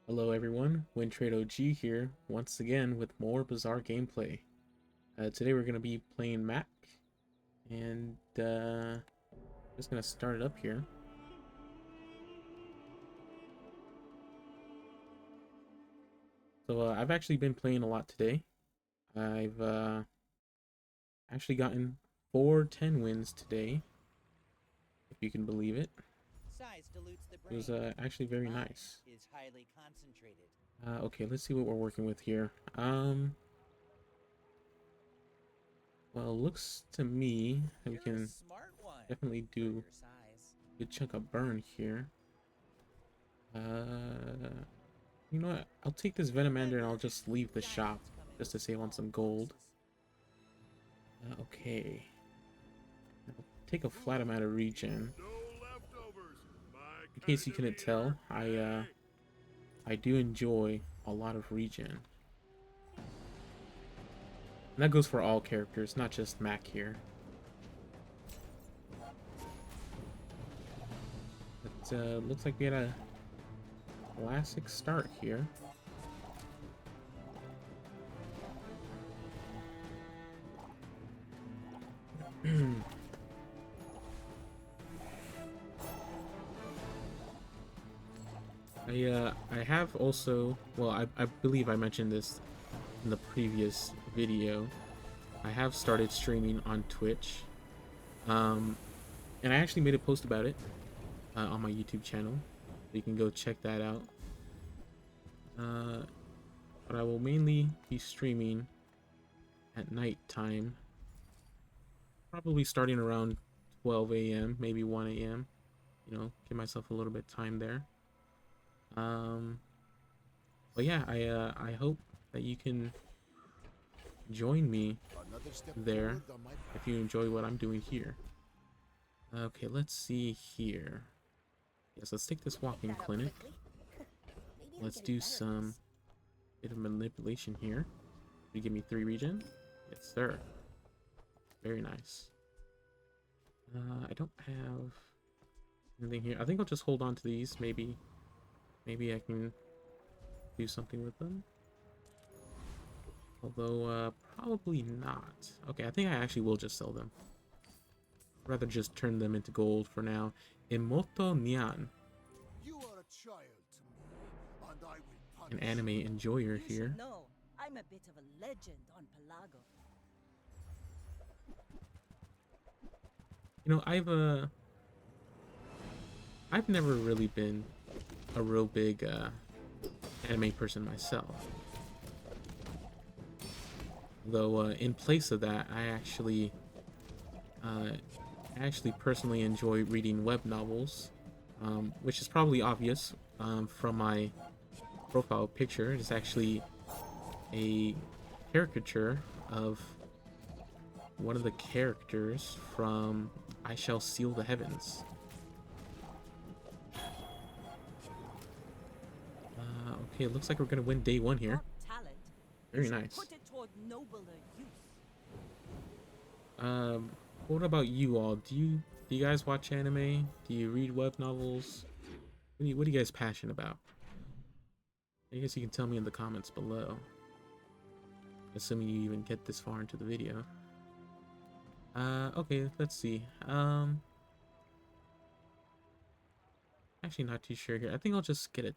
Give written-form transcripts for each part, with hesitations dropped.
Hello everyone, Wintrade OG here, once again with more Bazaar gameplay. Today we're going to be playing Mac, and just going to start it up here. So I've actually been playing a lot today. I've actually gotten 4 10 wins today, if you can believe it. It was actually very nice. Okay, let's see what we're working with here. Well, looks to me that we can definitely do a good chunk of burn here. You know what? I'll take this Venomander and I'll just leave the shop just to save on some gold. Okay. I'll take a flat amount of regen. In case you couldn't tell, I do enjoy a lot of regen. And that goes for all characters, not just Mac here. But looks like we had a classic start here. I have also, well, I believe I mentioned this in the previous video. I have started streaming on Twitch. And I actually made a post about it on my YouTube channel. You can go check that out. But I will mainly be streaming at night time. Probably starting around 12 a.m., maybe 1 a.m. You know, give myself a little bit of time there. But yeah, I hope that you can join me there if you enjoy what I'm doing here. Okay, let's see here. Yes, let's take this walking clinic. Let's do some bit of manipulation here. You give me 3 regen? Yes, sir. Very nice. I don't have anything here. I think I'll just hold on to these. Maybe I can do something with them. Although, probably not. Okay, I think I actually will just sell them. I'd rather just turn them into gold for now. Emoto Nyan. You are a child to me, and I will An punish anime enjoyer here. No, I'm a bit of a legend on Pelago. You know, I've never really been a real big anime person myself. Though in place of that, I actually personally enjoy reading web novels, which is probably obvious from my profile picture. It's actually a caricature of one of the characters from I Shall Seal the Heavens. Okay, looks like we're gonna win day 1 here. Talent. Very nice. Put it toward nobler use. What about you all? Do you guys watch anime? Do you read web novels? What are you guys passionate about? I guess you can tell me in the comments below. Assuming you even get this far into the video. Okay, let's see. Actually not too sure here. I think I'll just get a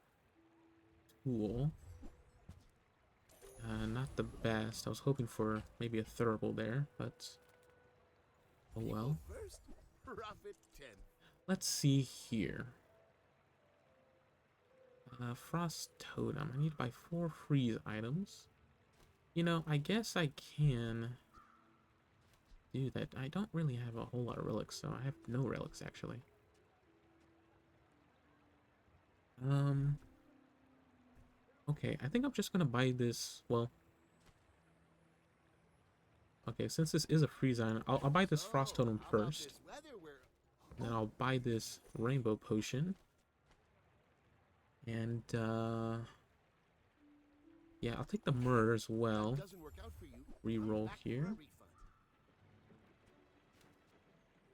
tool. Not the best. I was hoping for maybe a thurible there, but oh well. Let's see here. Frost Totem. I need to buy 4 freeze items. You know, I guess I can do that. I don't really have a whole lot of relics, so I have no relics actually. Okay, I think I'm just gonna buy this. Well, okay, since this is a freeze item, I'll buy this Frost Totem first. Then I'll buy this Rainbow Potion. And, yeah, I'll take the Myrrh as well. Reroll here.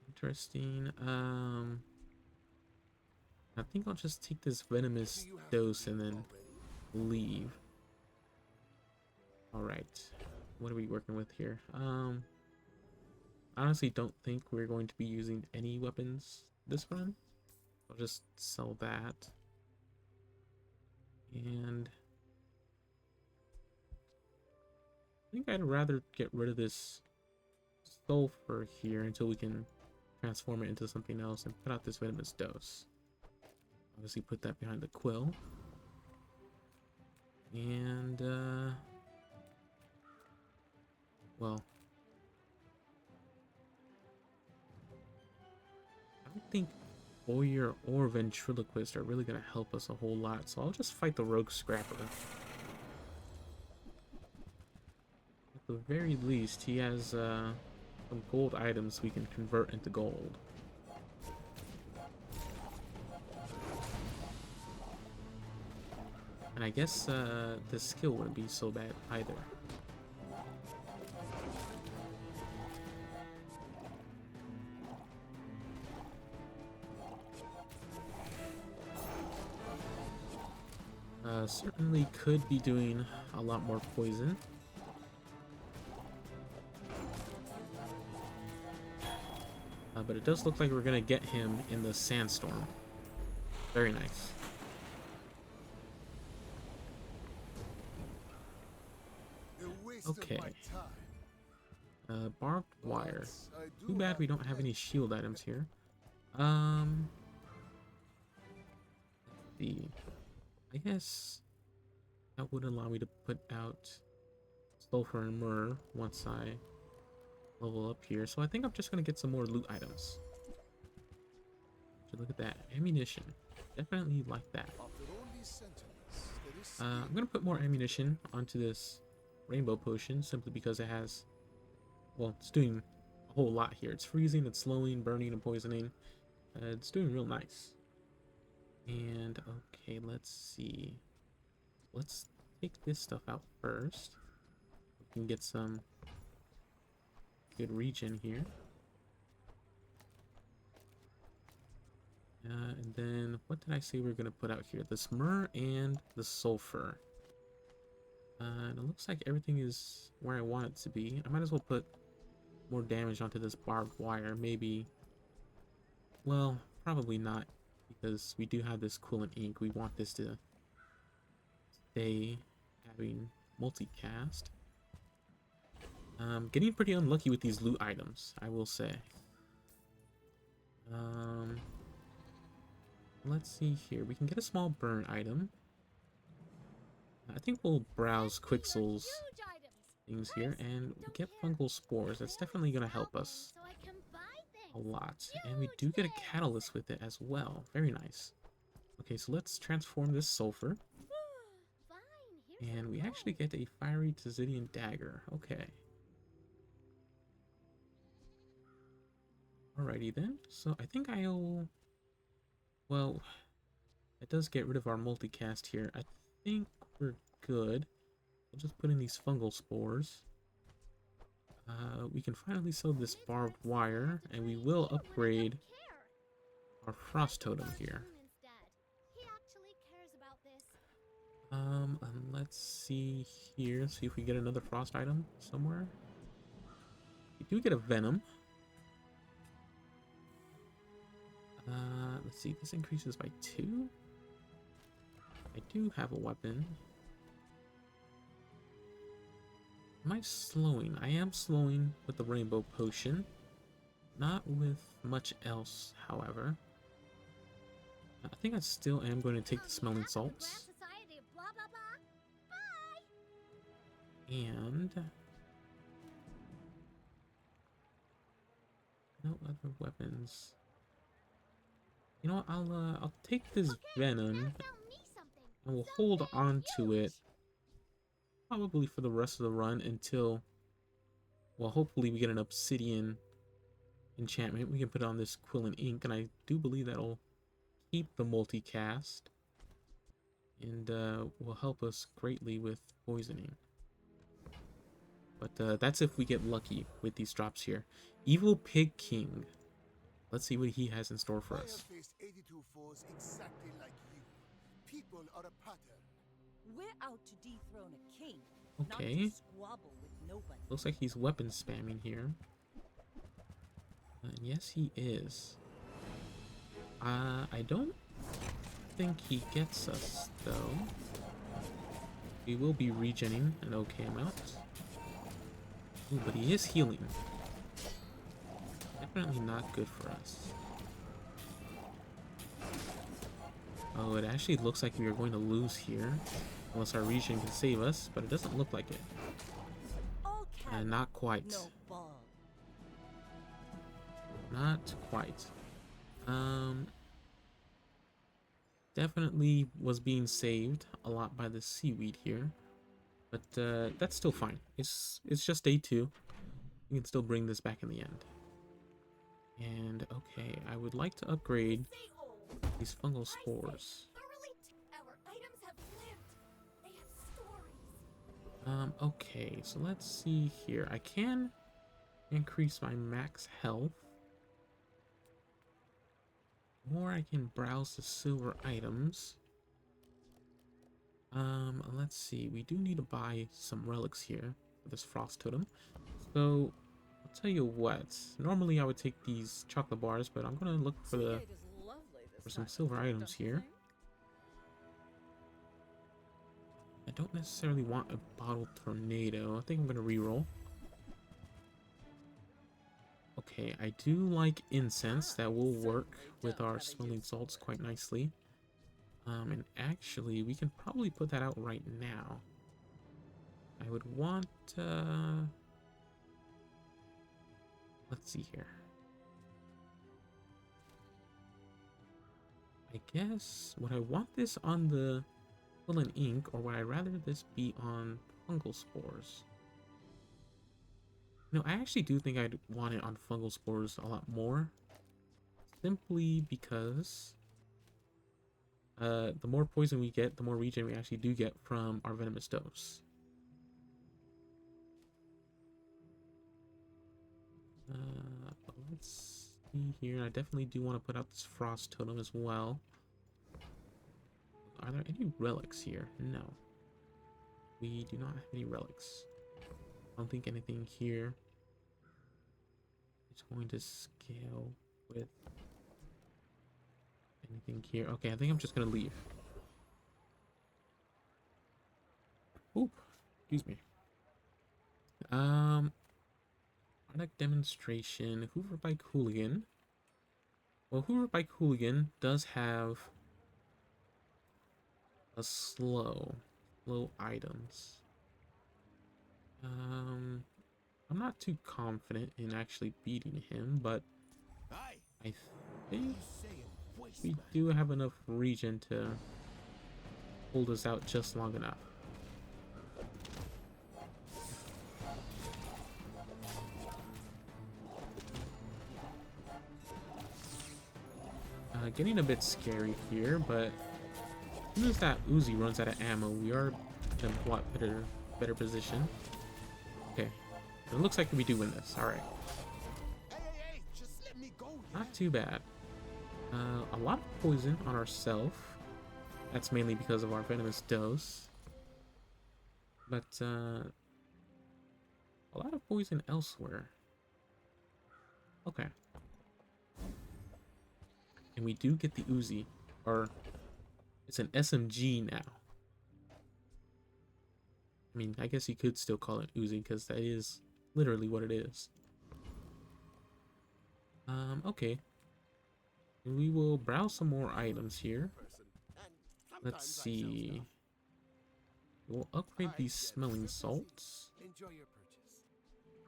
Interesting. I think I'll just take this Venomous Dose and then leave. All right, what are we working with here? Honestly, don't think we're going to be using any weapons this run. I'll just sell that. And I think I'd rather get rid of this sulfur here until we can transform it into something else and put out this venomous dose. Obviously put that behind the quill. And well, I don't think Boyer or Ventriloquist are really going to help us a whole lot, so I'll just fight the Rogue Scrapper. At the very least, he has some gold items we can convert into gold. And I guess the skill wouldn't be so bad either. Certainly could be doing a lot more poison. But it does look like we're gonna get him in the sandstorm. Very nice. Okay. Barbed wire. Too bad we don't have any shield items here. Let's see. I guess that would allow me to put out sulfur and myrrh once I level up here. So I think I'm just gonna get some more loot items. So look at that. Ammunition. Definitely like that. I'm gonna put more ammunition onto this rainbow potion simply because it has, well, it's doing a whole lot here. It's freezing, it's slowing, burning, and poisoning. It's doing real nice. And okay, let's see. Let's take this stuff out first. We can get some good regen here. And then what did I say we were gonna put out here? The myrrh and the sulfur. And it looks like everything is where I want it to be. I might as well put more damage onto this barbed wire. Maybe, well, probably not, because we do have this coolant ink. We want this to stay having multicast. Getting pretty unlucky with these loot items, I will say. Let's see here. We can get a small burn item. I think we'll browse Quixel's things here and get fungal spores. That's definitely going to help us a lot. And we do get a catalyst with it as well. Very nice. Okay, so let's transform this sulfur. And we actually get a fiery Tzidian dagger. Okay. Alrighty then. So I think I'll... Well, it does get rid of our multicast here. I think we're good. We'll just put in these fungal spores. We can finally sell this barbed wire, and we will upgrade our frost totem here. And let's see here. See if we get another frost item somewhere. We do get a venom. Let's see. This increases by 2. I do have a weapon. Am I slowing? I am slowing with the rainbow potion. Not with much else, however. I think I still am going to take the smelling salts. And no other weapons. You know what, I'll take this venom and we'll hold on to it probably for the rest of the run until, well, hopefully we get an obsidian enchantment. We can put on this quillant ink, and I do believe that'll keep the multicast and will help us greatly with poisoning. But that's if we get lucky with these drops here. Evil Pig King. Let's see what he has in store for us. I have faced 82 foes exactly like you. People are a pattern. We're out to dethrone a king, Okay. not to squabble with nobody. Looks like he's weapon spamming here. And yes, he is. I don't think he gets us, though. We will be regening an okay amount. Ooh, but he is healing. Definitely not good for us. Oh, it actually looks like we are going to lose here. Unless our regen can save us, but it doesn't look like it. All And not quite. no ball. Not quite. Definitely was being saved a lot by the seaweed here. But that's still fine. It's just day 2. We can still bring this back in the end. And okay, I would like to upgrade these fungal spores. Okay, so let's see here. I can increase my max health. Or I can browse the silver items. Let's see. We do need to buy some relics here for this frost totem. So, I'll tell you what. Normally I would take these chocolate bars, but I'm gonna look for some silver items here. I don't necessarily want a bottle tornado. I think I'm gonna reroll. Okay, I do like incense. That will work with our smelling salts quite nicely. And actually, we can probably put that out right now. I would want, let's see here. I guess, would I want this on the Quillen ink, or would I rather this be on fungal spores? No, I actually do think I'd want it on fungal spores a lot more. Simply because the more poison we get, the more regen we actually do get from our venomous dose. Let's see here. I definitely do want to put out this frost totem as well. Are there any relics here? No. We do not have any relics. I don't think anything here is going to scale with anything here. Okay, I think I'm just gonna leave. Oop, excuse me. Product demonstration, Hoover Bike Hooligan. Well, Hoover Bike Hooligan does have a slow items. I'm not too confident in actually beating him, but I think we do have enough regen to hold us out just long enough. Getting a bit scary here, but as soon as that Uzi runs out of ammo, we are in a lot better position. Okay, it looks like we do win this. All right, Just let me go. not too bad. A lot of poison on ourself. That's mainly because of our venomous dose. But a lot of poison elsewhere. Okay. And we do get the Uzi, or it's an SMG now. I mean, I guess you could still call it Uzi because that is literally what it is. Okay. We will browse some more items here. Let's see. We'll upgrade these smelling salts. Enjoy your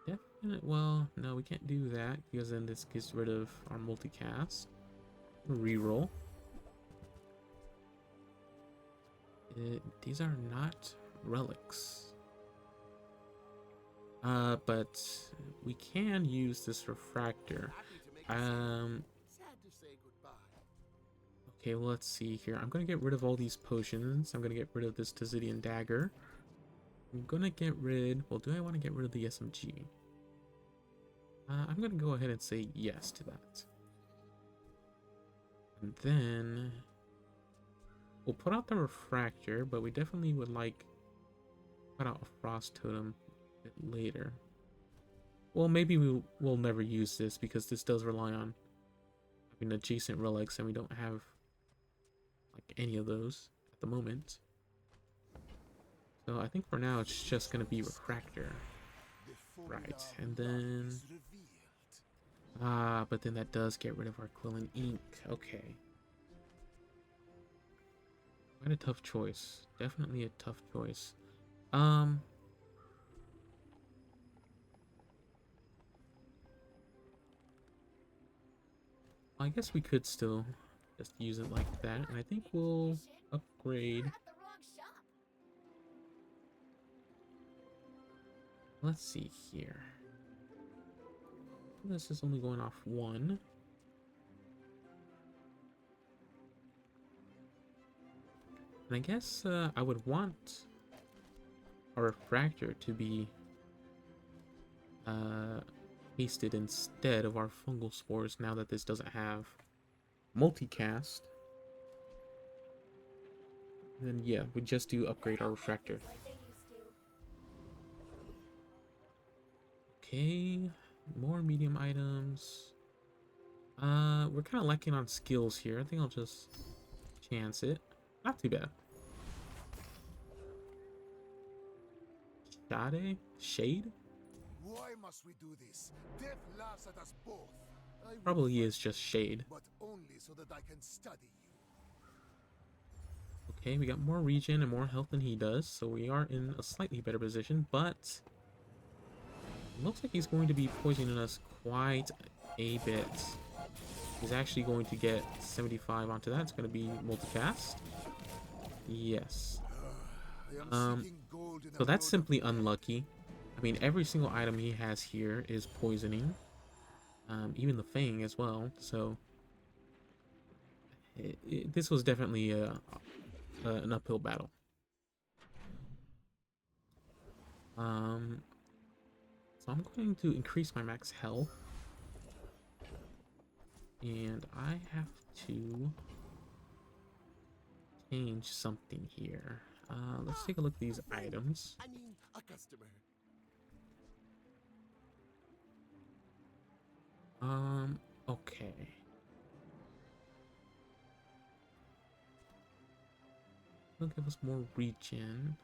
purchase. Definitely. Well, no, we can't do that because then this gets rid of our multicast. Reroll. These are not relics. But we can use this refractor. Sad to say goodbye. Okay, well, let's see here. I'm gonna get rid of all these potions. I'm gonna get rid of this Tazidian dagger. I'm gonna get rid... Well, do I want to get rid of the SMG? I'm gonna go ahead and say yes to that. And then We'll put out the refractor, but we definitely would like put out a frost totem a bit later. Well, maybe we'll never use this because this does rely on having adjacent relics, and we don't have like any of those at the moment. So I think for now it's just gonna be refractor. Right, and then but then that does get rid of our quill and ink. Okay. Quite a tough choice. Definitely a tough choice. I guess we could still just use it like that, and I think we'll upgrade. Let's see here. This is only going off one. And I guess I would want our refractor to be pasted instead of our fungal spores now that this doesn't have multicast. Then yeah, we just do upgrade our refractor. Okay, more medium items. We're kind of lacking on skills here. I think I'll just chance it. Not too bad. Shade? Why must we do this? Death laughs at us both. I will Probably fight is just shade. but only so that I can study you. Okay, we got more regen and more health than he does, so we are in a slightly better position, but it looks like he's going to be poisoning us quite a bit. He's actually going to get 75 onto that. It's going to be multicast. Yes. So that's simply unlucky. I mean, every single item he has here is poisoning. Even the Fang as well. So this was definitely an uphill battle. So I'm going to increase my max health. And I have to change something here. Let's take a look at these items. I mean, a customer. Okay. It'll give us more regen.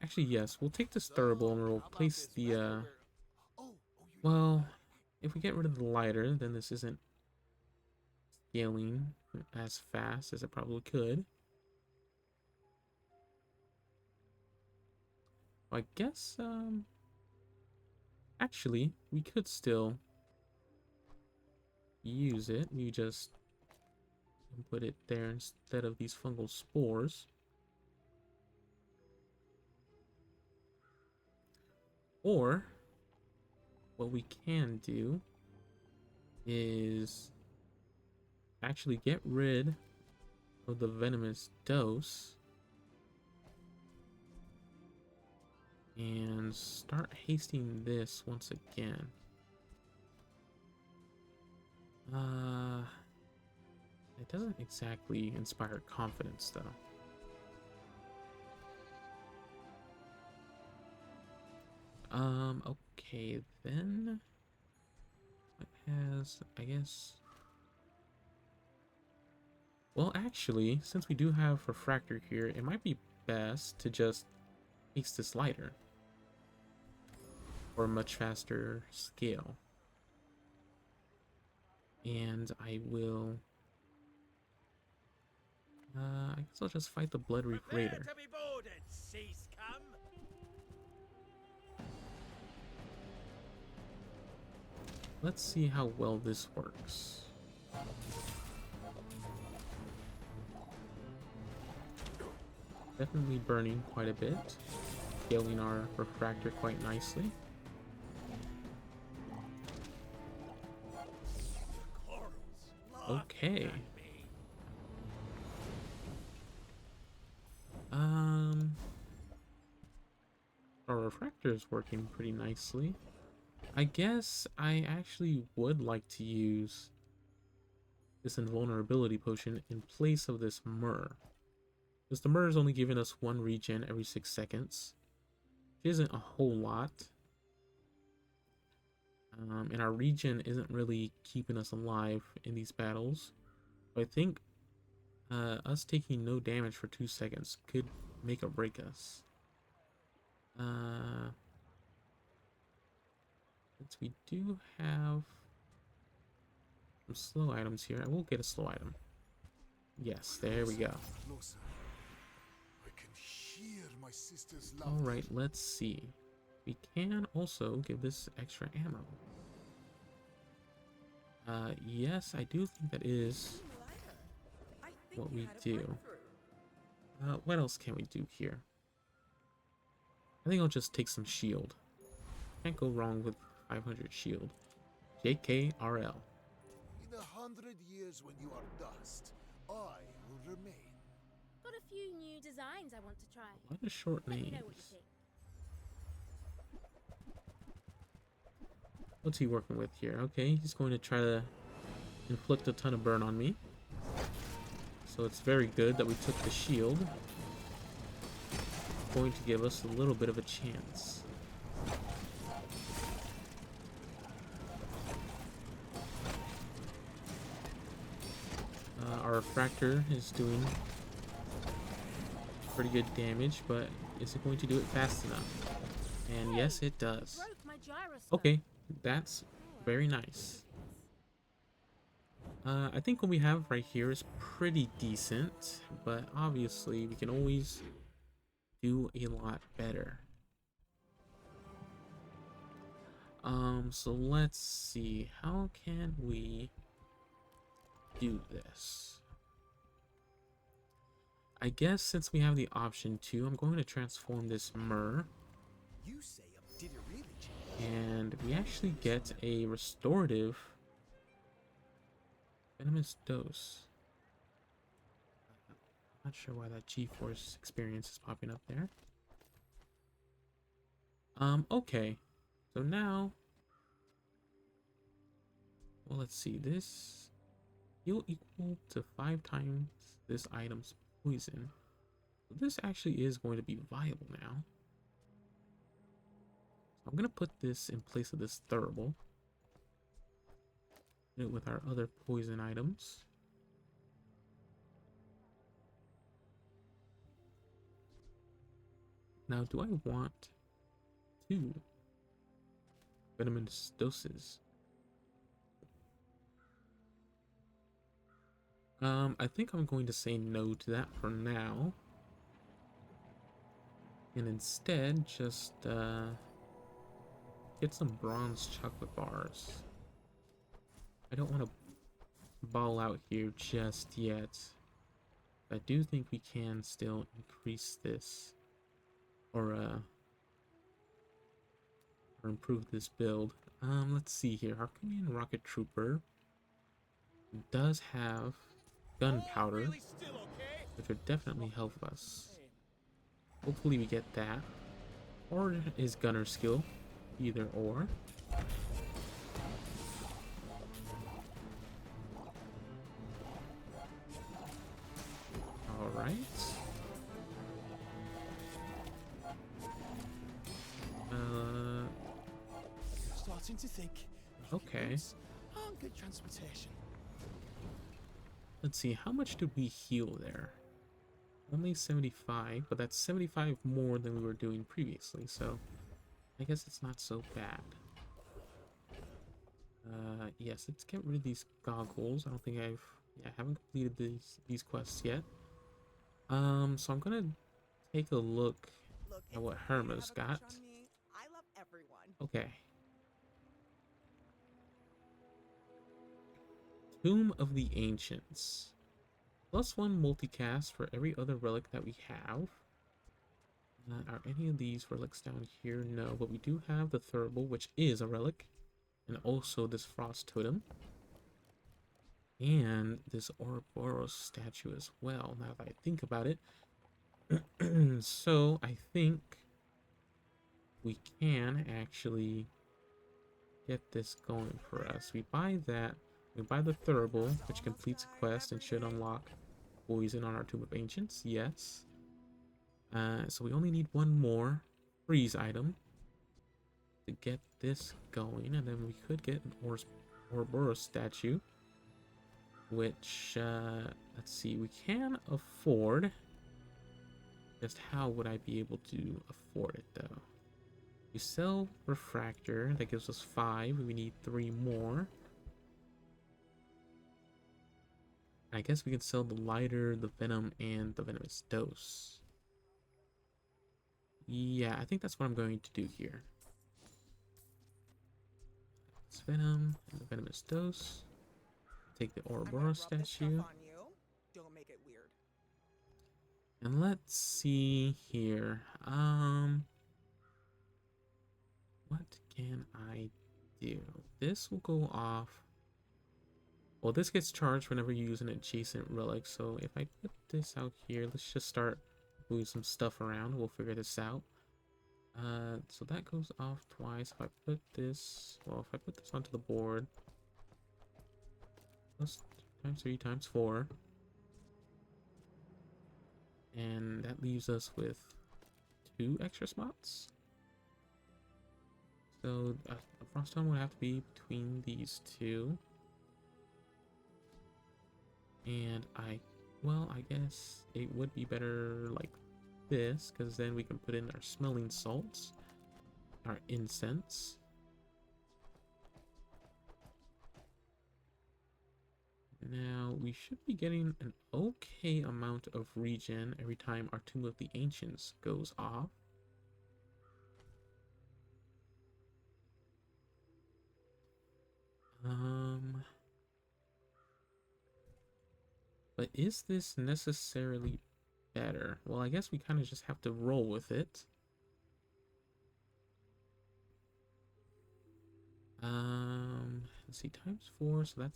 Actually, yes, we'll take this durable and we'll place the, well, if we get rid of the lighter, then this isn't scaling as fast as it probably could. I guess, actually, we could still use it. We just put it there instead of these fungal spores. Or, what we can do is actually get rid of the venomous dose and start hasting this once again. It doesn't exactly inspire confidence though. Okay then. It has, I guess. Well, actually, since we do have refractor here, it might be best to just haste this lighter for a much faster scale. And I will. I guess I'll just fight the Blood Reef Raider. Let's see how well this works. Definitely burning quite a bit, scaling our refractor quite nicely. Okay. Our refractor is working pretty nicely. I guess I actually would like to use this invulnerability potion in place of this myrrh. Because the myrrh is only giving us 1 regen every 6 seconds. Which isn't a whole lot. And our regen isn't really keeping us alive in these battles. But I think us taking no damage for 2 seconds could make or break us. Since we do have some slow items here, I will get a slow item. Yes, there we go. Closer. I can hear my sister's love. Alright, let's see. We can also give this extra ammo. Yes, I do think that is what we do. What else can we do here? I think I'll just take some shield. Can't go wrong with 500 shield. JKRL. In 100 years when you are dust, I will remain. Got a few new designs I want to try. A lot of short Let me names. know what you think. What's he working with here? Okay, he's going to try to inflict a ton of burn on me. So it's very good that we took the shield. Going to give us a little bit of a chance. Our refractor is doing pretty good damage, but is it going to do it fast enough? And yes, it does. Broke my gyroscope. Okay, that's very nice. I think what we have right here is pretty decent, but obviously we can always do a lot better. So let's see, how can we do this? I guess since we have the option to, I'm going to transform this myrrh. You say, did it really change? And we actually get a restorative venomous dose. Not sure why that G-Force experience is popping up there. Okay. So now, well, let's see. This heal equal to 5 times this item's poison. So this actually is going to be viable now. So I'm gonna put this in place of this thurible. Put it with our other poison items. Now, do I want 2 venomous doses? I think I'm going to say no to that for now. And instead, just, get some bronze chocolate bars. I don't want to ball out here just yet. I do think we can still increase this. Or improve this build. Let's see here. Our Arcanian Rocket Trooper does have gunpowder, which would definitely help us. Hopefully we get that. Or is gunner skill. Either or. Alright. Starting to think. Okay. Aren't good transportation. Let's see, how much did we heal there? Only 75, but that's 75 more than we were doing previously, so I guess it's not so bad. Yes, let's get rid of these goggles. I don't think I haven't completed these quests yet. So I'm gonna take a look at what Herma's got. I love everyone. Okay. Tomb of the Ancients. +1 multicast for every other relic that we have. Are any of these relics down here? No, but we do have the Thurible, which is a relic. And also this Frost Totem. And this Ouroboros statue as well, now that I think about it. So, I think we can actually get this going for us? We buy that. We buy the Thurible, which completes a quest and should unlock poison on our Tomb of Ancients. Yes. So we only need one more freeze item to get this going, and then we could get an Ouroboros statue, which, let's see, we can afford. Just how would I be able to afford it, though? We sell Refractor, that gives us 5, we need 3 more. I guess we can sell the Lighter, the Venom, and the Venomous Dose. Yeah, I think that's what I'm going to do here. It's Venom and the Venomous Dose. Take the Ouroboros statue. Don't make it weird. And let's see here. What can I do? This will go off. Well, this gets charged whenever you use an adjacent relic. So if I put this out here, let's just start moving some stuff around. We'll figure this out. So that goes off twice. If I put this, well, if I put this onto the board, plus times 3 times 4, and that leaves us with 2 extra spots. So a frost stone would have to be between these 2. And I guess it would be better like this, because then we can put in our smelling salts, our incense. Now we should be getting an okay amount of regen every time our Tomb of the Ancients goes off. But is this necessarily better? Well, I guess we kind of just have to roll with it. Let's see, times 4, so that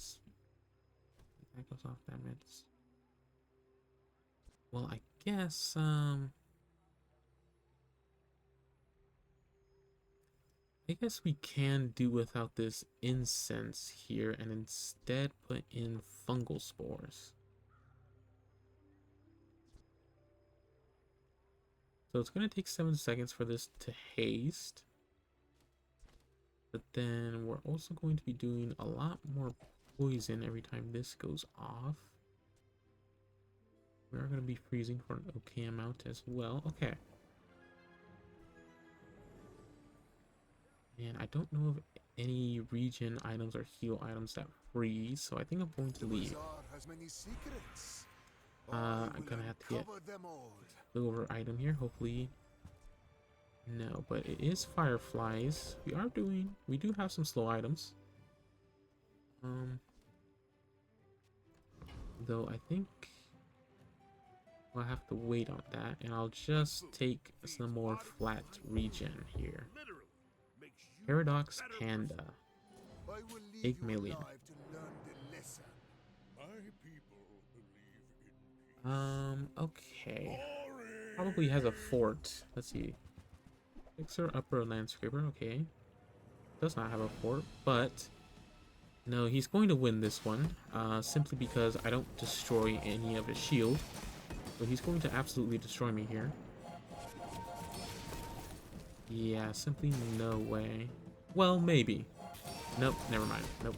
goes off damage. Well, I guess, we can do without this incense here and instead put in fungal spores. So it's going to take 7 seconds for this to haste. But then we're also going to be doing a lot more poison every time this goes off. We are going to be freezing for an okay amount as well. Okay. And I don't know of any regen items or heal items that freeze, so I think I'm going to leave. I'm gonna have to get a silver item here, hopefully. No, but it is fireflies. We do have some slow items. Though I think I'll have to wait on that, and I'll just take some more flat regen here. Paradox Panda. Pygmalion. Okay. Probably has a fort. Let's see. Fixer, upper landscraper, okay. Does not have a fort, but no, he's going to win this one. Simply because I don't destroy any of his shield. So he's going to absolutely destroy me here. Yeah, simply no way. Well, maybe. Nope, never mind. Nope.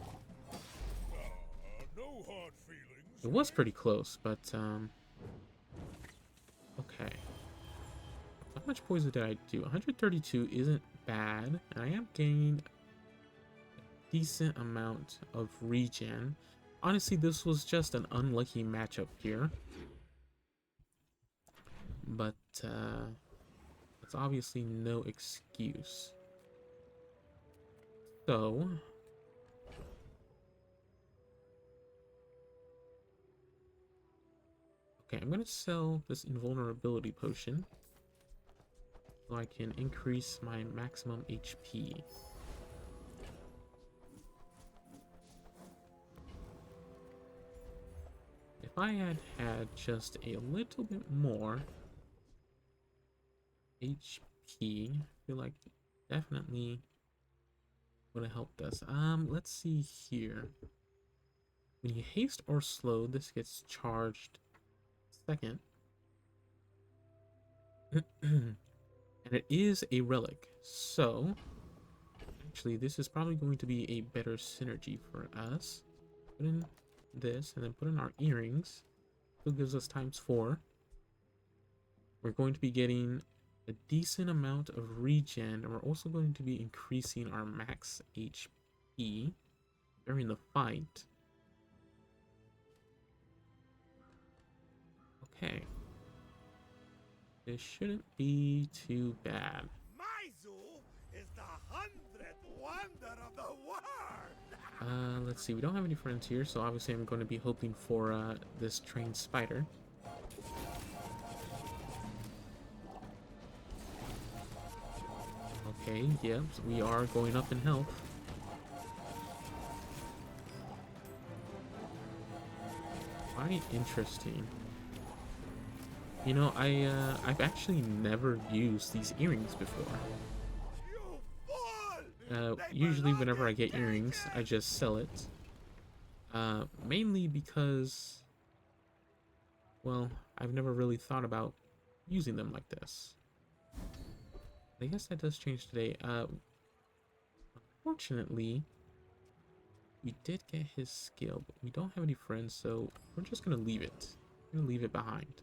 It was pretty close, but okay. How much poison did I do? 132 isn't bad, and I am gaining a decent amount of regen. Honestly, this was just an unlucky matchup here. But it's obviously no excuse. So okay, I'm gonna sell this invulnerability potion so I can increase my maximum HP. If I had had just a little bit more HP, I feel like definitely would have helped us. Let's see here. When you haste or slow, this gets charged second. And it is a relic. So, actually, this is probably going to be a better synergy for us. Put in this and then put in our earrings. It gives us ×4. We're going to be getting a decent amount of regen, and we're also going to be increasing our max HP during the fight. Okay. This shouldn't be too bad. My zoo is the 100th wonder of the world. Let's see. We don't have any friends here, so obviously I'm going to be hoping for this trained spider. Okay, yep, so we are going up in health. Quite interesting. You know, I've actually never used these earrings before. Usually whenever I get earrings, I just sell it. Mainly because, well, I've never really thought about using them like this. I guess that does change today. Unfortunately, we did get his skill, but we don't have any friends, so we're just gonna leave it. We're gonna leave it behind.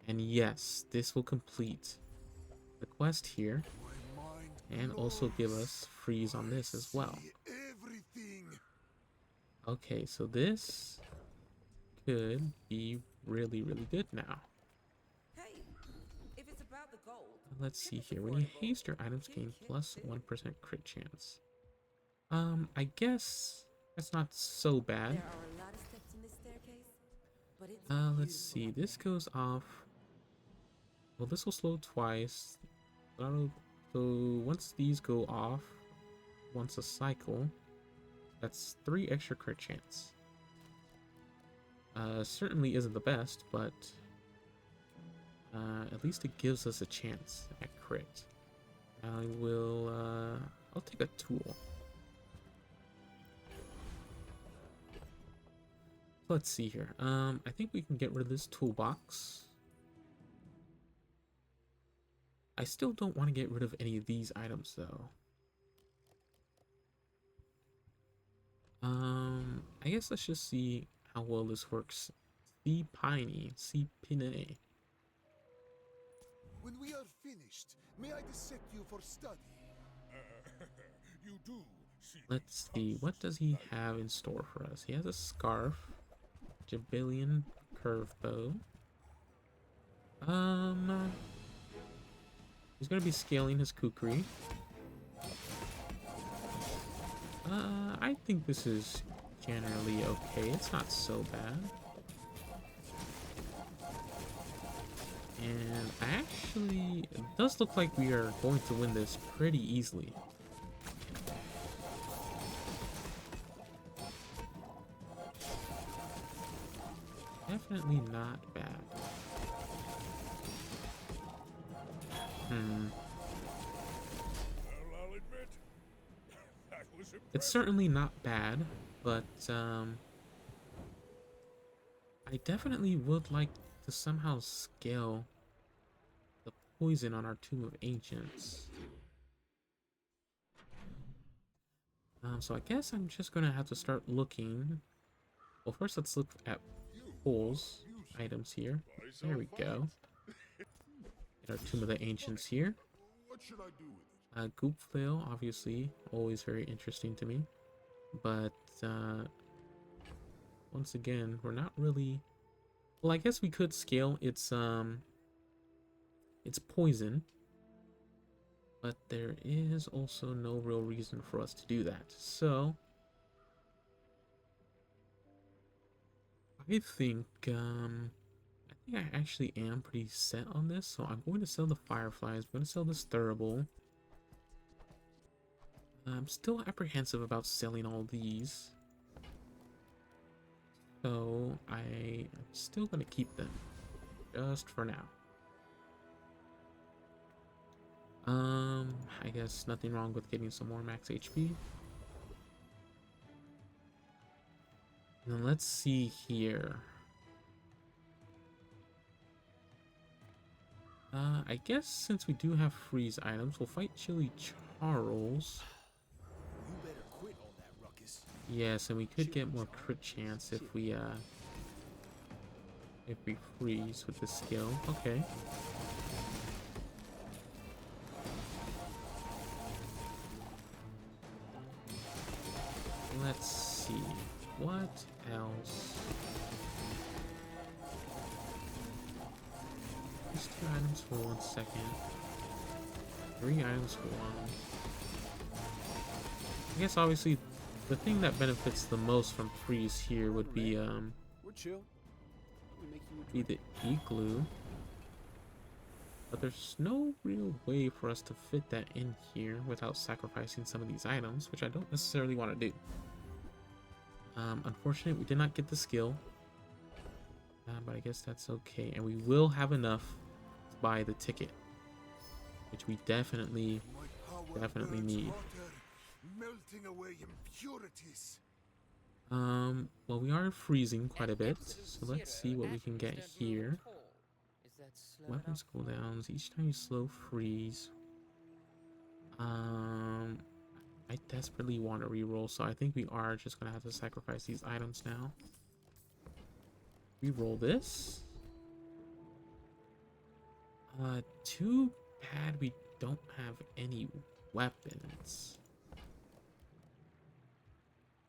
And yes, this will complete the quest here, and also give us freeze on this as well. Okay, so this could be really, really good now. Hey, if it's about the gold. Let's see here. When you haste, your items gain +1% crit chance. I guess that's not so bad. There are a lot of steps in this staircase, but it's Let's see. This goes off. Well, this will slow twice. So once these go off, once a cycle, that's 3 extra crit chance. Certainly isn't the best, but at least it gives us a chance at crit. I'll take a tool. Let's see here. I think we can get rid of this toolbox. I still don't want to get rid of any of these items though. I guess let's just see how well this works. See Piney, see Pinay. When we are finished, may I dissect you for study? You do. See. Let's see, what does he have in store for us? He has a scarf, Jabillion curve bow. He's gonna be scaling his kukri. I think this is generally okay. It's not so bad. And actually, it does look like we are going to win this pretty easily. Definitely not bad. I'll admit, that was It's certainly not bad, but I definitely would like to somehow scale the poison on our Tomb of Ancients. So I guess I'm just gonna have to start looking. Well, first let's look at pulls items here. There we go. Get our Tomb of the Ancients here. What should I do with it? Goop flail, obviously, always very interesting to me. But once again, we're not really. Well, I guess we could scale its poison, but there is also no real reason for us to do that. So I think I actually am pretty set on this. So I'm going to sell the fireflies. I'm going to sell this thurible. I'm still apprehensive about selling all these. So I'm still going to keep them just for now. I guess nothing wrong with getting some more max HP. Now let's see here. I guess since we do have freeze items, we'll fight Chili Charles. You better quit all that ruckus. Yes, and we could get more crit chance if we freeze with the skill. Okay. Let's see. What else? Just 2 items for 1 second. 3 items for 1. I guess obviously the thing that benefits the most from freeze here would be We're chill. Let me make you a be drink. the igloo. But there's no real way for us to fit that in here without sacrificing some of these items, which I don't necessarily want to do. Unfortunately, we did not get the skill. But I guess that's okay. And we will have enough to buy the ticket, which we definitely My power burns need. hotter, melting away impurities. Well, we are freezing quite a bit, so let's see what we can get here. Weapons cooldowns each time you slow freeze. I desperately want to reroll, so I think we are just gonna have to sacrifice these items now. Reroll this. Too bad we don't have any weapons.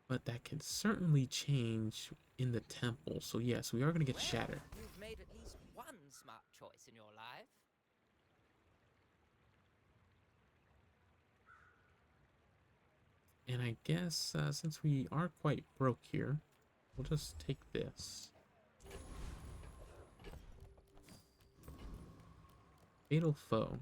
But that can certainly change in the temple. So yes, we are gonna get Shattered. You've made at least one smart choice in your life. And I guess since we are quite broke here, we'll just take this. Fatal foe.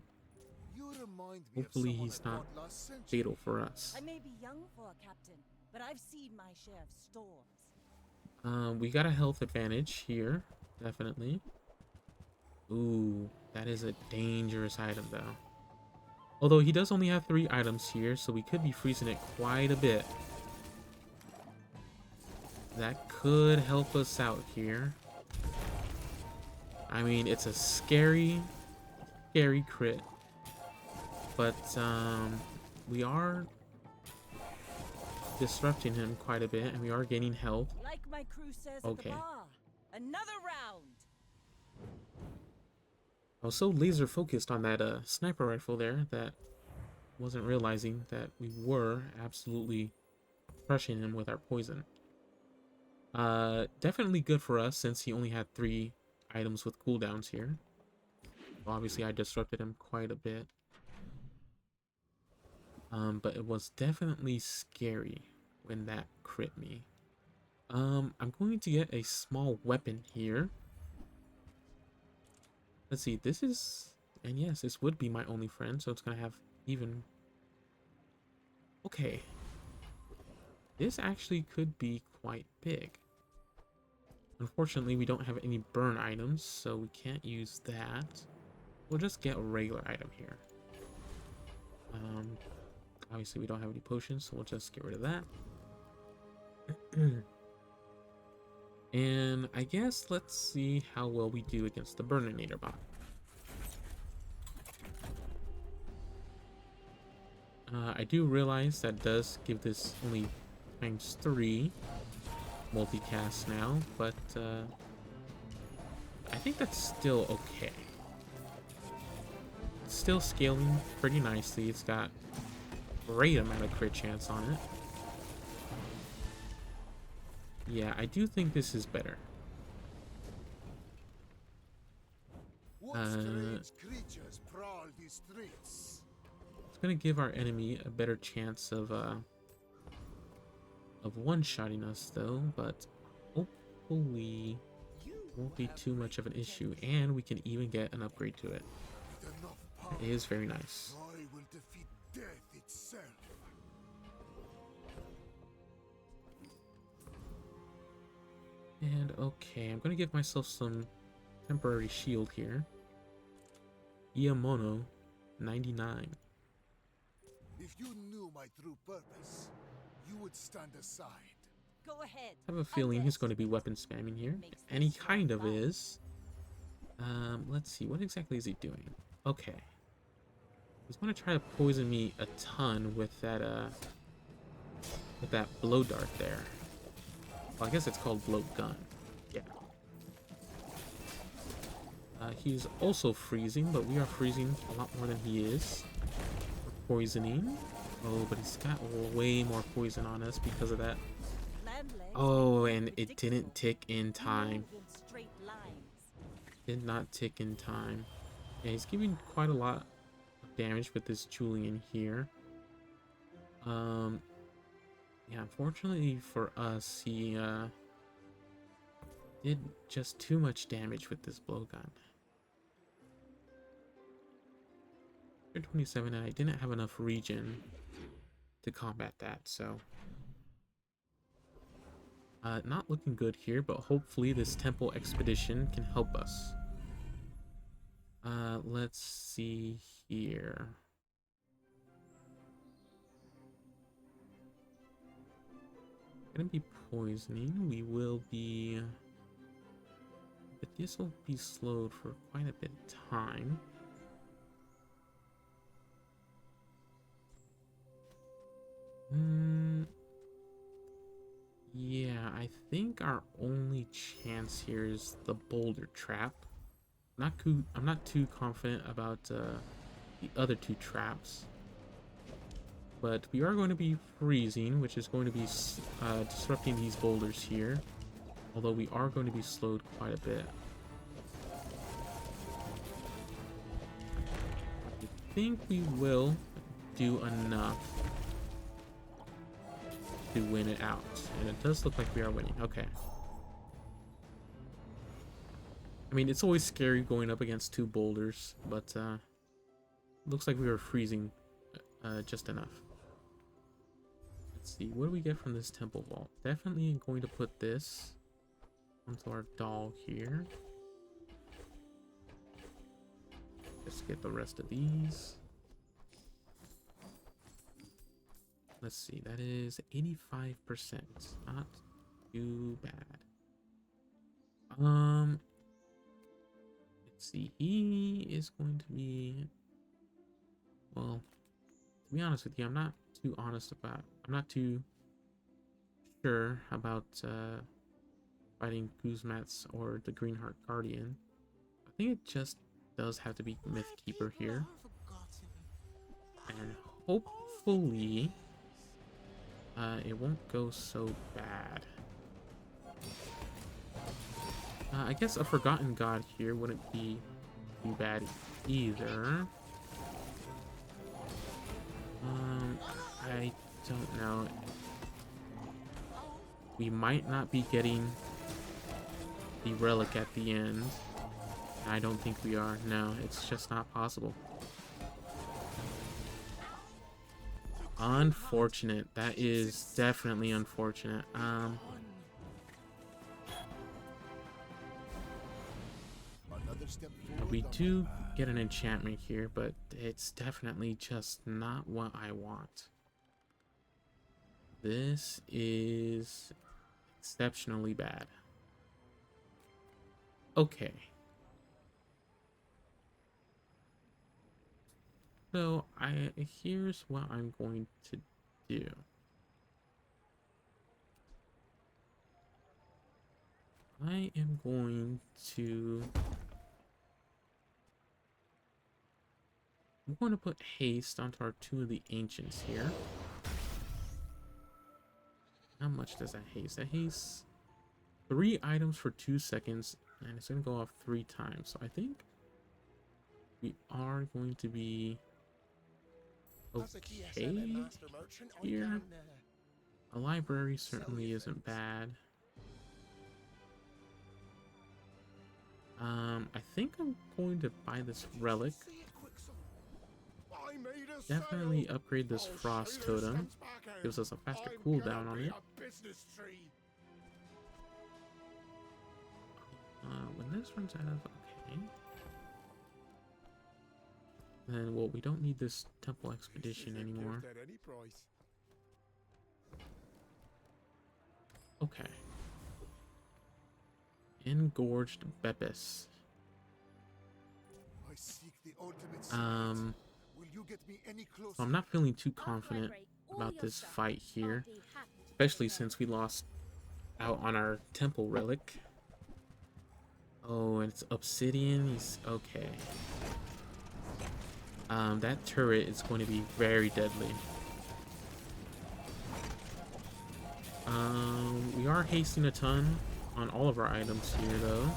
You remind me Hopefully of someone he's I not fought last century. fatal for us. I may be young for a captain, but I've seen my share of storms. We got a health advantage here, definitely. Ooh, that is a dangerous item though. Although he does only have 3 items here, so we could be freezing it quite a bit. That could help us out here. I mean, it's a scary crit. But we are disrupting him quite a bit, and we are gaining health. Like my crew says Okay. at the bar. Another round. I was so laser focused on that sniper rifle there that wasn't realizing that we were absolutely crushing him with our poison. Definitely good for us since he only had 3 items with cooldowns here. Obviously, I disrupted him quite a bit. But it was definitely scary when that crit me. I'm going to get a small weapon here. Let's see, this is... And yes, this would be my only friend, so it's gonna have even... Okay. This actually could be quite big. Unfortunately, we don't have any burn items, so we can't use that. We'll just get a regular item here. Obviously, we don't have any potions, so we'll just get rid of that. And I guess let's see how well we do against the Burninator bot. I do realize that does give this only ×3 multicast now, but I think that's still okay. It's still scaling pretty nicely. It's got a great amount of crit chance on it. Yeah, I do think this is better. What strange creatures prowl these streets? It's gonna give our enemy a better chance of one-shotting us though, but hopefully it won't be too much of an issue, and we can even get an upgrade to it. With enough power, It is very nice. I will defeat death itself. And okay, I'm gonna give myself some temporary shield here. Iamono 99. If you knew my true purpose, you would stand aside. Go ahead. I have a feeling he's going to be weapon spamming here, and he kind of is. Let's see, what exactly is he doing? Okay. He's going to try to poison me a ton with that blow dart there. Well, I guess it's called blow gun. Yeah. He's also freezing, but we are freezing a lot more than he is. We're poisoning. Oh, but he's got way more poison on us because of that. Oh, and it didn't tick in time. Did not tick in time. Yeah, he's giving quite a lot of damage with this Julian here. Yeah, unfortunately for us, he did just too much damage with this blowgun. 27, and I didn't have enough regen to combat that, so not looking good here, but hopefully this temple expedition can help us. Let's see here. Gonna be poisoning. We will be, but this will be slowed for quite a bit of time. Yeah, I think our only chance here is the boulder trap. I'm not too confident about the other two traps, but we are going to be freezing, which is going to be disrupting these boulders here. Although we are going to be slowed quite a bit. I think we will do enough to win it out, and it does look like we are winning. Okay. I mean, it's always scary going up against two boulders, but looks like we were freezing just enough. Let's see, what do we get from this temple vault? Definitely going to put this onto our doll here. Let's get the rest of these. Let's see, that is 85%. Not too bad. Let's see, he is going to be, well, to be honest with you, I'm not too sure about fighting Guzmats or the Greenheart Guardian. I think it just does have to be Mythkeeper here. And hopefully it won't go so bad. I guess a Forgotten God here wouldn't be too bad either. I don't know. We might not be getting the relic at the end. I don't think we are. No, it's just not possible. Unfortunate. That is definitely unfortunate. We do get an enchantment here, but it's definitely just not what I want. This is exceptionally bad. Okay. So here's what I'm going to do. I am going to put haste onto our two of the ancients here. How much does that haste? That haste 3 items for 2 seconds, and it's gonna go off 3 times. So I think we are going to be okay here. A library certainly isn't bad. I think I'm going to buy this relic. Definitely upgrade this frost totem. Gives us a faster cooldown on it. When this runs out of, okay. Then, well, we don't need this temple expedition anymore. Okay. Engorged Beppis. I seek the ultimate Um, Will you get me any so closer? I'm not feeling too After I confident break all about your this stuff, fight I'll here, be happy to especially take care. since we lost out on our temple relic. Oh, and it's obsidian. He's okay. That turret is going to be very deadly. We are hasting a ton on all of our items here, though.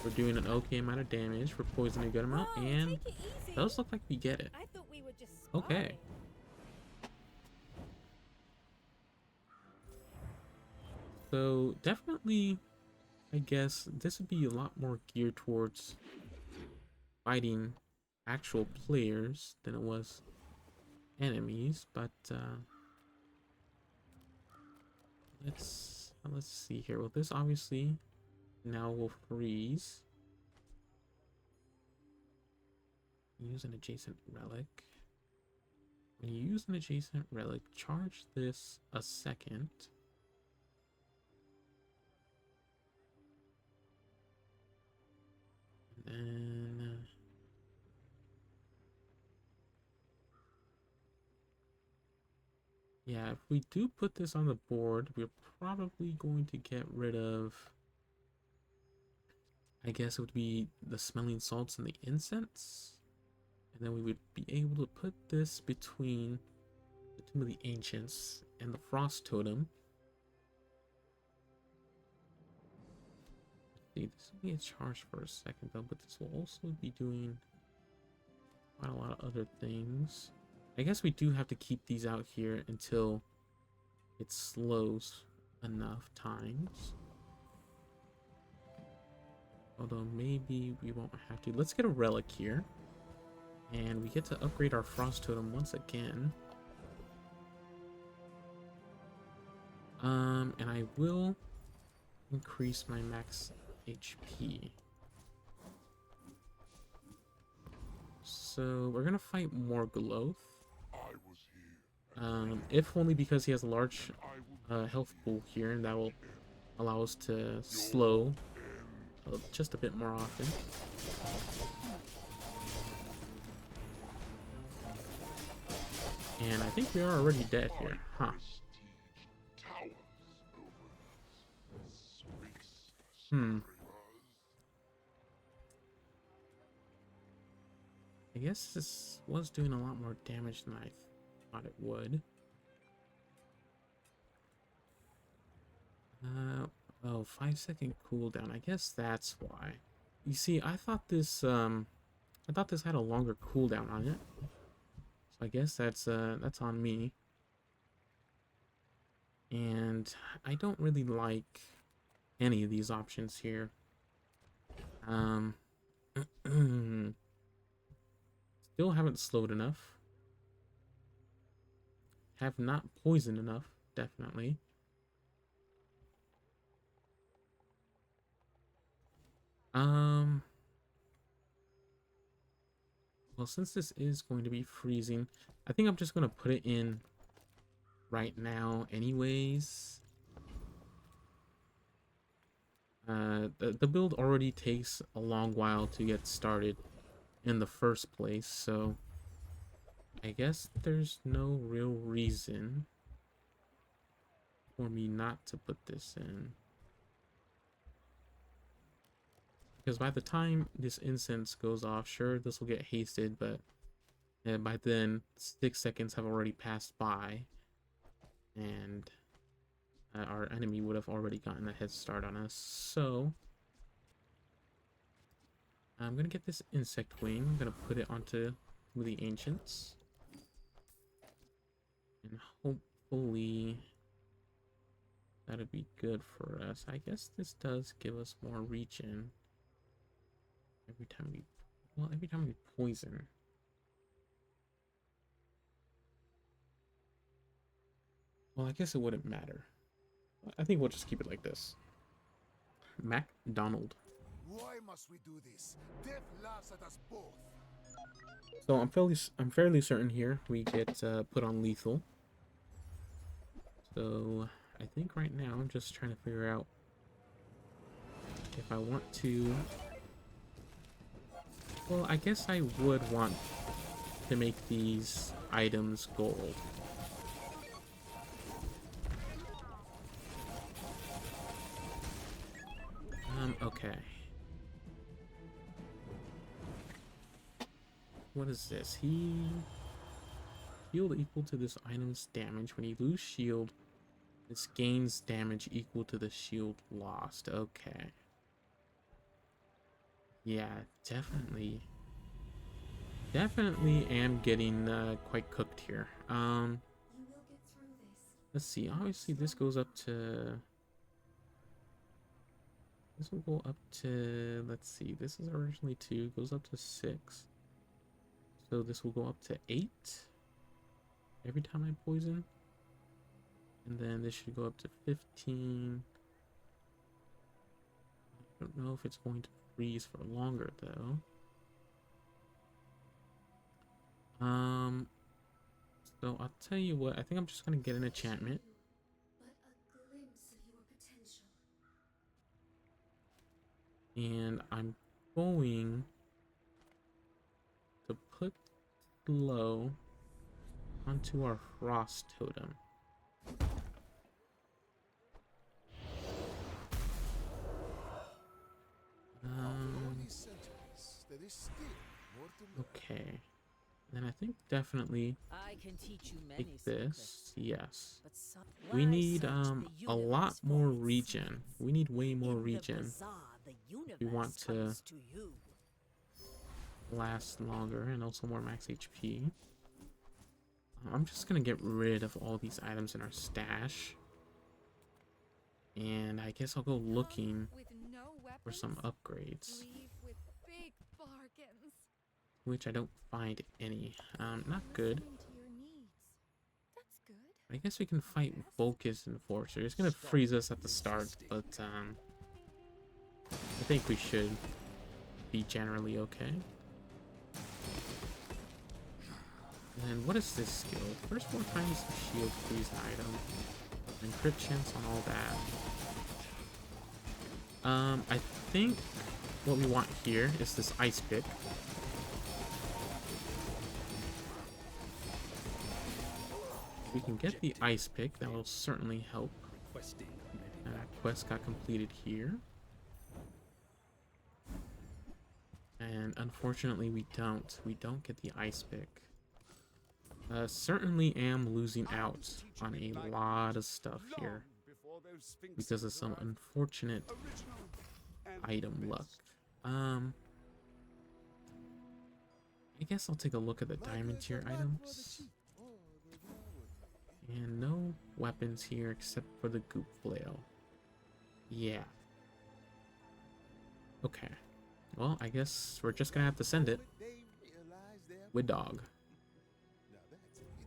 We're doing an okay amount of damage. We're poisoning a good amount, Whoa, and take it easy. does look like we get it. I thought we were just Okay. sparring. So definitely, I guess this would be a lot more geared towards fighting actual players than it was enemies, but let's see here. Well, this obviously now will freeze. Use an adjacent relic. When you use an adjacent relic, charge this a second. And then yeah, if we do put this on the board, we're probably going to get rid of, I guess it would be the smelling salts and the incense. And then we would be able to put this between the Tomb of the Ancients and the Frost Totem. Let's see, this will be a charge for a second though, but this will also be doing quite a lot of other things. I guess we do have to keep these out here until it slows enough times. Although maybe we won't have to. Let's get a relic here. And we get to upgrade our Frost Totem once again. And I will increase my max HP. So we're gonna fight more Goloth. If only because he has a large health pool here, and that will allow us to slow just a bit more often. And I think we are already dead here, huh? I guess this was doing a lot more damage than I thought it would. Oh, 5-second cooldown. I guess that's why. You see, I thought this had a longer cooldown on it. So I guess that's on me. And I don't really like any of these options here. Still haven't slowed enough. Have not poisoned enough, definitely. Well, since this is going to be freezing, I think I'm just going to put it in right now anyways. The build already takes a long while to get started in the first place, so I guess there's no real reason for me not to put this in. Because by the time this incense goes off, sure, this will get hasted, but by then 6 seconds have already passed by, and our enemy would have already gotten a head start on us. So I'm gonna get this insect wing. I'm gonna put it onto the ancients, and hopefully that'll be good for us. I guess this does give us more regen every time we poison. Well, I guess it wouldn't matter. I think we'll just keep it like this. MacDonald. Why must we do this? Death laughs at us both. So I'm fairly certain here we get put on lethal. So I I think right now I'm just trying to figure out if I want to... Well, I guess I would want to make these items gold. Okay. What is this? Shield equal to this item's damage. When you lose shield, this gains damage equal to the shield lost. Okay. Yeah, definitely. Definitely am getting quite cooked here. Let's see. Obviously, this goes up to... This will go up to... Let's see. This is originally 2. Goes up to 6. So this will go up to 8. Every time I poison. And then this should go up to 15. I don't know if it's going to freeze for longer, though. So I'll tell you what, I think I'm just gonna get an enchantment. And I'm going to put glow onto our frost totem. Okay. Then I think definitely I can teach you many take this. secrets, Yes. but some... We Why need search the a lot universe for more its regen. We need way more In the regen. Bazaar, the universe We want to comes to you. last longer and also more max HP. I'm just gonna get rid of all these items in our stash. And I guess I'll go looking for some upgrades. Which I don't find any. Not good. I guess we can fight Volcus and Enforcer. It's gonna freeze us at the start, but I think we should be generally okay. And what is this skill? First 4 times the shield freeze an item. And crit chance on all that. I think what we want here is this ice pick. If we can get the ice pick, that will certainly help. Quest got completed here. And unfortunately we don't get the ice pick. Certainly am losing out on a lot of stuff here because of some unfortunate item luck. I guess I'll take a look at the diamond tier items. And no weapons here except for the goop flail. Yeah. Okay. Well, I guess we're just gonna have to send it with dog.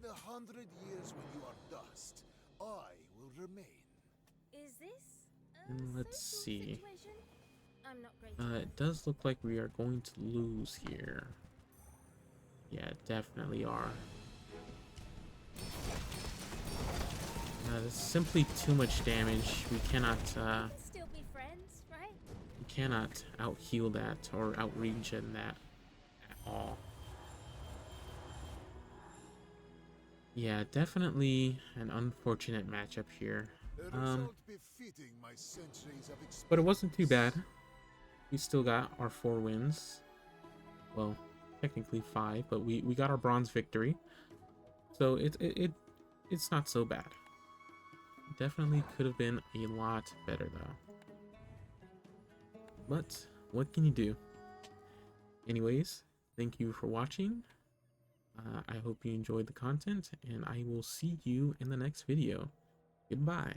In 100 years when you are dust, I will remain. Is this Let's see. situation? I'm not great. It does look like we are going to lose here. Yeah, definitely are. There's simply too much damage. We cannot Still be friends, right? we cannot out heal that or out regen that at all. Yeah, definitely an unfortunate matchup here. But it wasn't too bad. We still got our 4 wins. Well, technically 5, but we got our bronze victory. So it's not so bad. Definitely could have been a lot better though. But what can you do? Anyways, thank you for watching. I hope you enjoyed the content, and I will see you in the next video. Goodbye.